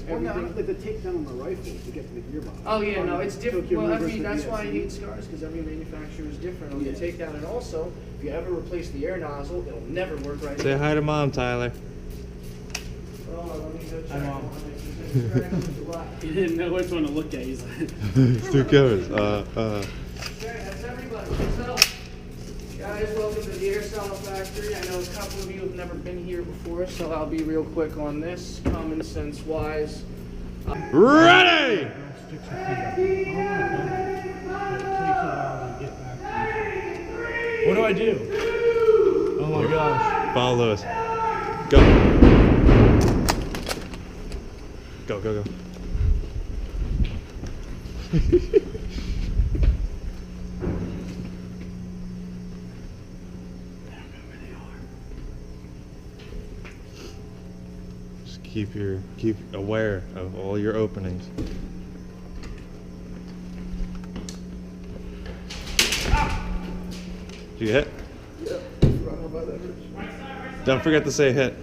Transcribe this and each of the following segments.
Everything. Like the takedown on my rifle to get to the gearbox. Oh yeah, no, it's different. Well, I mean, that's why I hate scars, because every manufacturer is different on the takedown. And also, if you ever replace the air nozzle, it'll never work right. Say hi to Mom, Tyler. Oh, let me go check. Hi, Mom. He didn't know which one to look at. He's like, Two cameras. Okay, that's everybody. So, guys, welcome to the Airsoft Factory. I know a couple of you have never been here before, so I'll be real quick on this, common sense wise. Ready! what do I do? Oh my gosh. Follow Lewis. Go. Go, go, go. Just keep aware of all your openings. Did you hit? Yeah. Don't forget to say hit.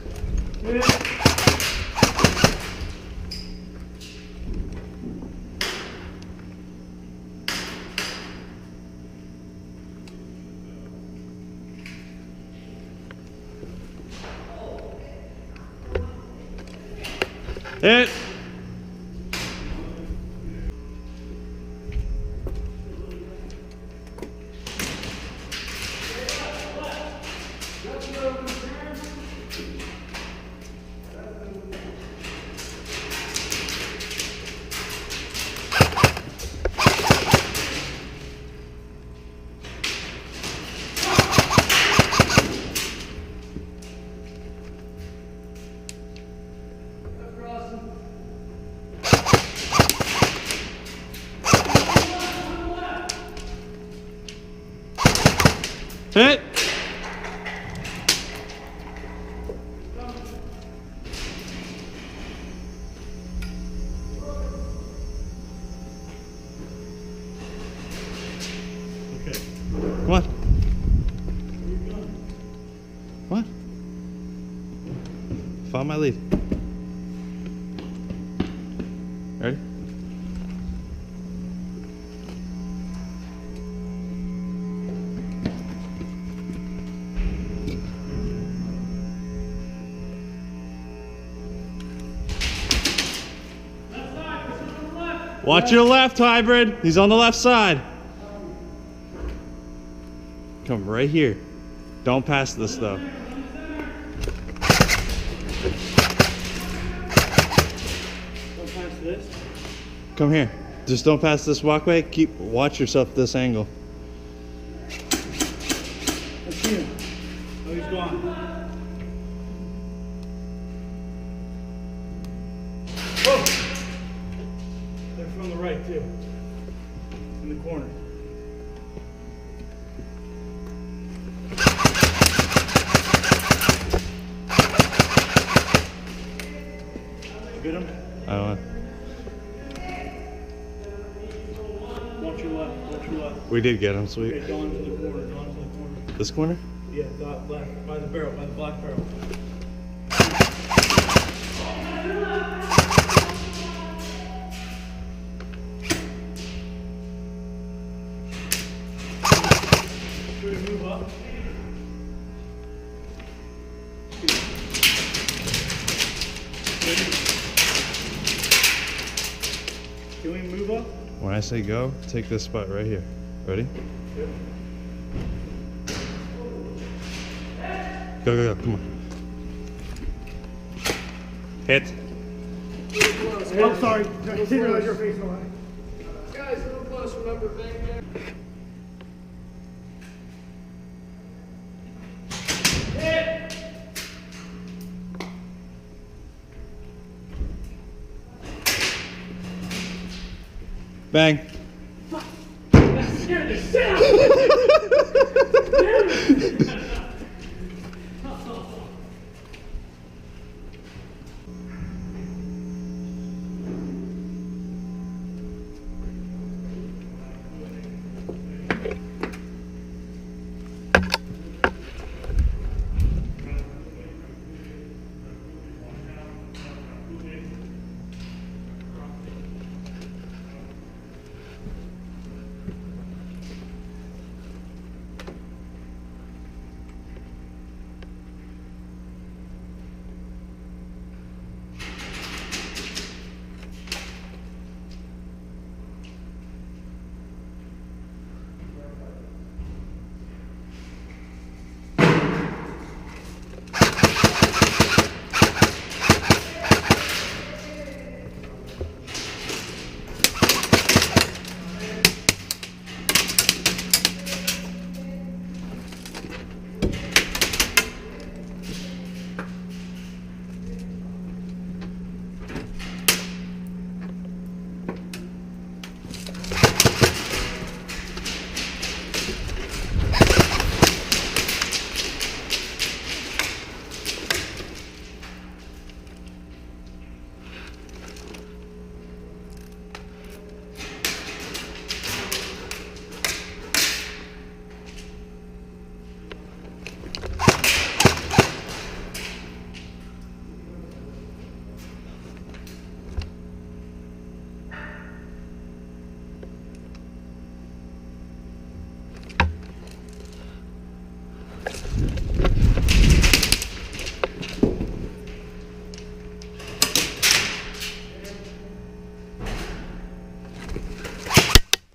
Hit! Hit! Okay. Come on. What? Follow my lead. Ready? Watch your left, hybrid. He's on the left side. Come right here. Don't pass this though. Don't pass this. Come here. Just don't pass this walkway. Watch yourself this angle. Let's see him. Oh, he's gone. Oh! They're from the right too. In the corner. Get him? I don't know. Watch your left. Watch your left. We did get him, sweet. Okay, Dohn to the corner. Dohn to the corner. This corner? Yeah, dot left. By the barrel. By the black barrel. Should we move up? Can we move up? When I say go, take this spot right here. Ready? Yep. Go, go, go. Come on. Hit. Oh, sorry. I didn't realize your face on it. Guys, a little close, remember, bang, bang. Bang. That scared the shit out of me.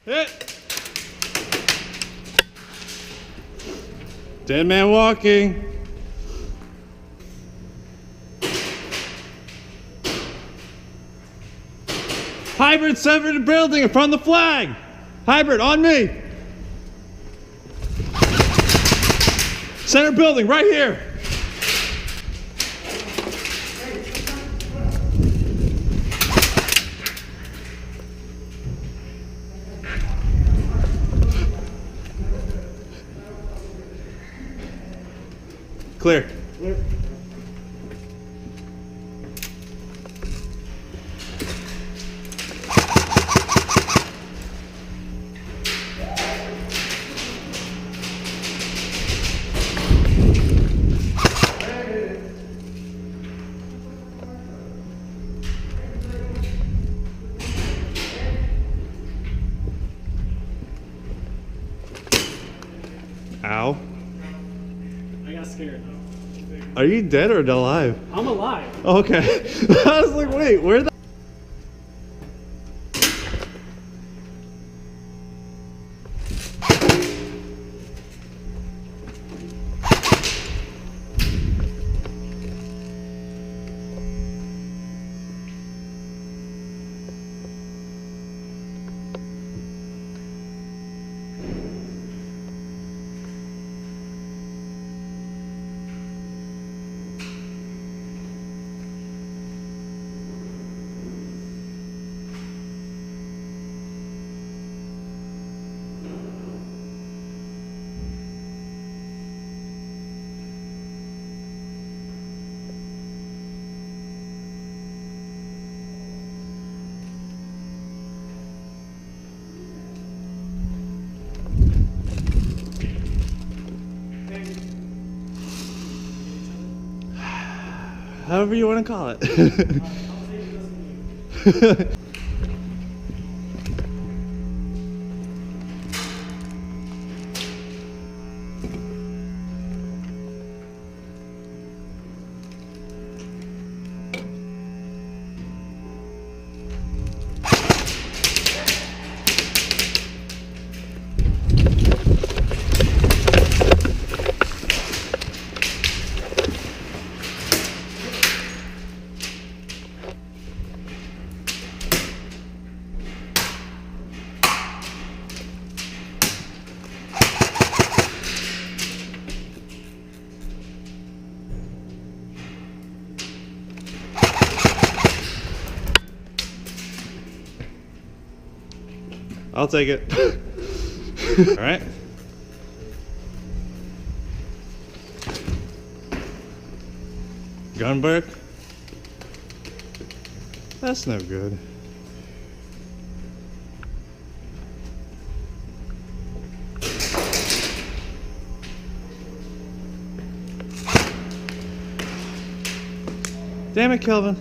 Hit. Dead man walking. Hybrid center the building in front of the flag. Hybrid on me. Center building right here. Clear. Clear. Ow. I got scared. Are you dead or alive? I'm alive. Okay. I was like, wait, where the... However you want to call it. I'll take it. All right. Gunberg. That's no good. Damn it, Kelvin.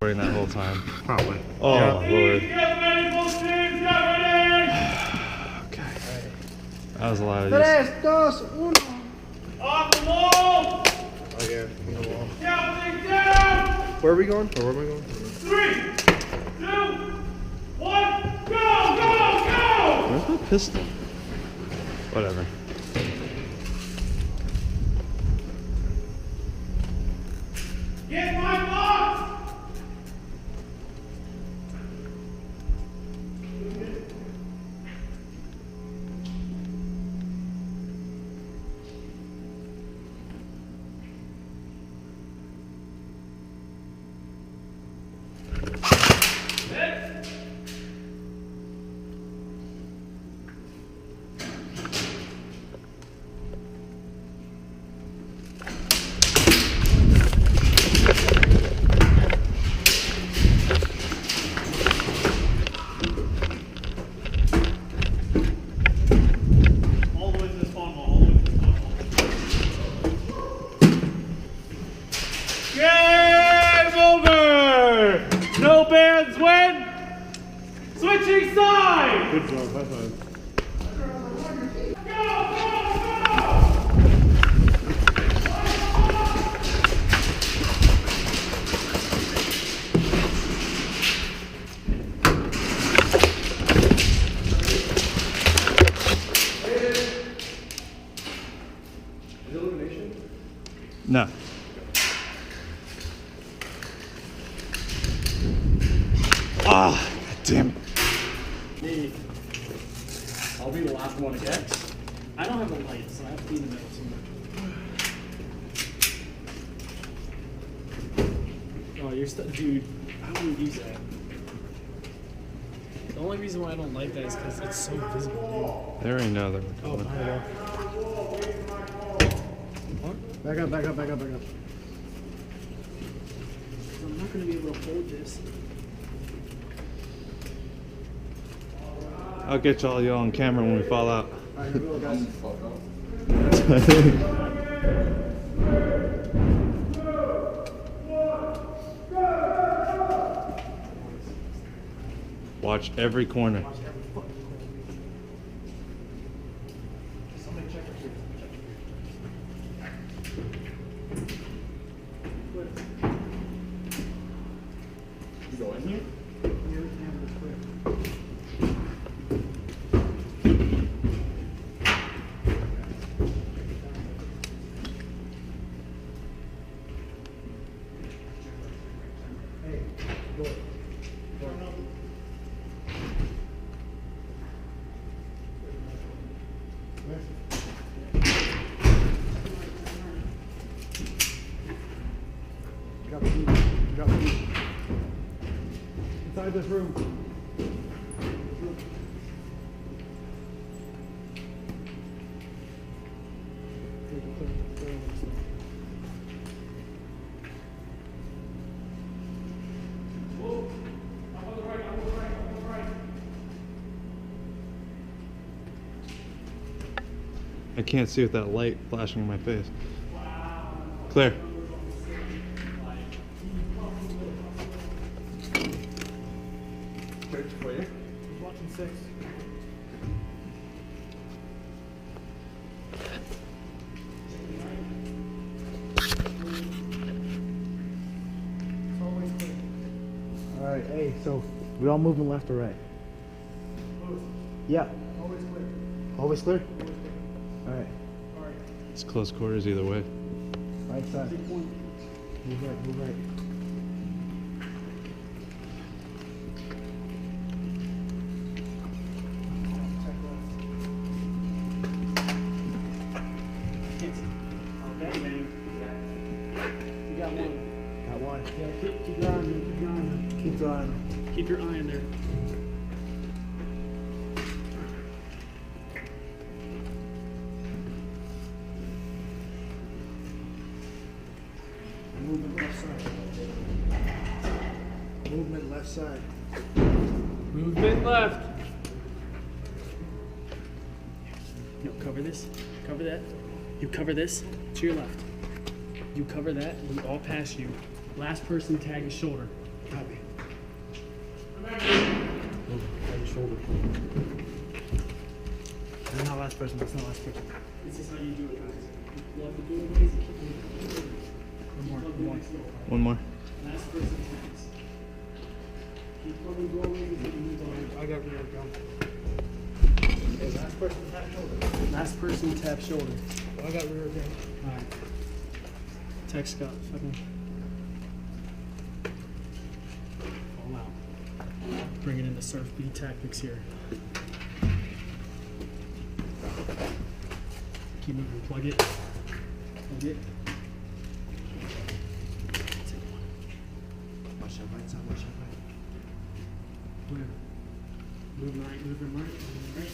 That whole time. Probably. Oh, Lord. Get ready, both teams, get ready! Okay. That was a lot of Tres, dos, uno. Off the wall! Oh yeah, from the wall. Counting down! Where are we going? Or where am I going? 3, 2, 1, go, go, go! Where's my pistol? Whatever. Get my box! Switching sides! Good job, high five. Go, go, go! Ah, God damn it. Me. I'll be the last one again. I don't have a light, so I have to be in the middle somewhere. Oh, you're stuck, dude. I wouldn't use that. The only reason why I don't like that is because it's so visible, dude. There ain't no other one. Oh, my God. What? Back up. I'm not going to be able to hold this. I'll get y'all on camera when we fall out. Alright, here we go, guys. Watch every corner. You go in here? Drop the key. Inside this room. I can't see with that light flashing in my face. Clear. Watching 6. Alright, hey, so we all moving left or right? Yeah. Always clear. Always clear? Alright. It's close quarters either way. Right side. Move right. Okay, man. You got one. Got one. Yeah, keep your eye on him. Keep drawing. Keep your eye on there. Movement left side. Movement left side. Movement left. No, cover this. Cover that. You cover this to your left. You cover that. We all pass you. Last person tag his shoulder. Copy. Tag his shoulder. That's not last person. That's not last person. This is how you do it, guys. You love to do it, guys. One more. Last person tags. Keep covering doorways until you move on. I got rear gun. Okay, last person tap shoulder. Last person tap shoulder. I got rear gun. Alright. Text Scott. Fucking. All out. Bringing in the surf beat tactics here. Keep moving. Plug it. Plug it. Watch that right side. Watch that right. Where? Moving right. Moving right. Moving right.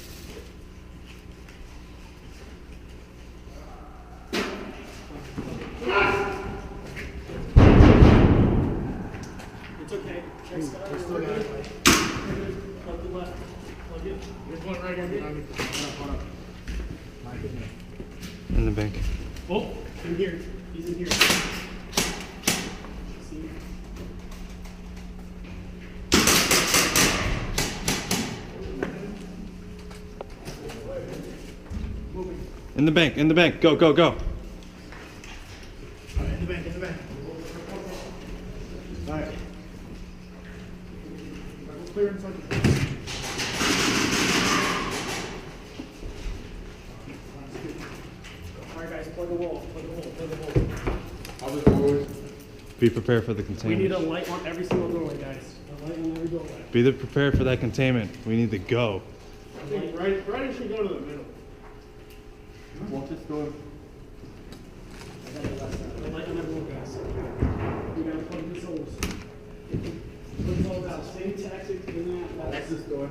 It's okay. Text Scott. We're still got it. Plug the left. Plug it. There's one right here. Hold up. In the bank. Oh, in here. He's in here. See? In the bank. In the bank. Go, go, go. Alright, in the bank. Alright. Clear inside the bank. Alright guys, plug the wall. Plug the hole. Plug the hole. Be Be prepared for the We containment. need a light on every single doorway, guys. A light on every doorway. Be prepared for that containment. We need to go. I think right should go to the middle. Walk this door. A light on every door, guys. We gotta plug this holes. What it's all about. Same tactics in that. That's this door.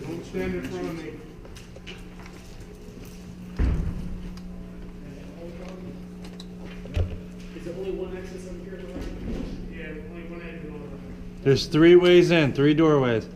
Don't stand in front of me. Is there only one access over here at the right? Yeah, only one end door. There's 3 ways in, 3 doorways.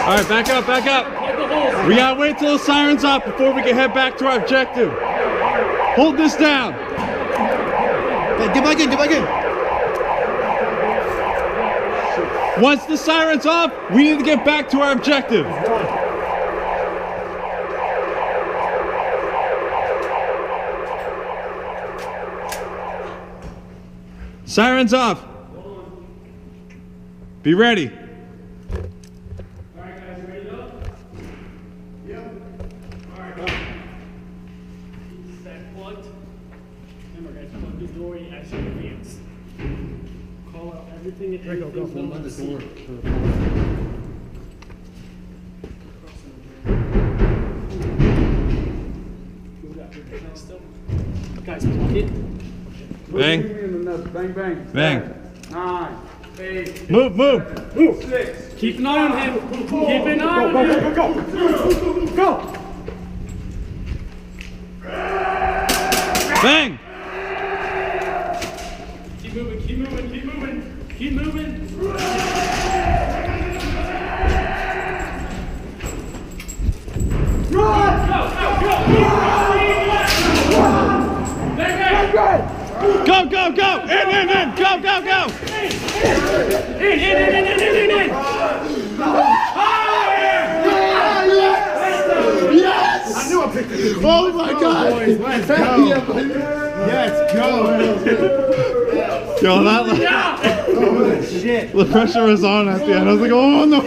Alright, back up, back up. We gotta wait till the siren's off before we can head back to our objective. Hold this down. Hey, get back in, get back in. Once the siren's off, we need to get back to our objective. Siren's off. Be ready. Alright, guys, you ready to go? Yep. Alright, go. Keep that plugged. Remember, guys, plug the door as you advance. Call out everything and Draco, go. anything Open the from door. Move that big head still. Guys, plug it. Bang. Bang, bang. Bang. 9, 8, Move, move. 6. Keep an eye on him. Keep an eye on him. Go! Bang. Keep moving, keep moving, keep moving. Keep moving. Run! Go, go, go. Bang, bang. Go, go, go. In. Go, go, go. In. Yes! I knew I picked it. Oh my God! Let's go! Let's go! Yo, that Oh shit! the pressure was on at the end. I was like, oh no.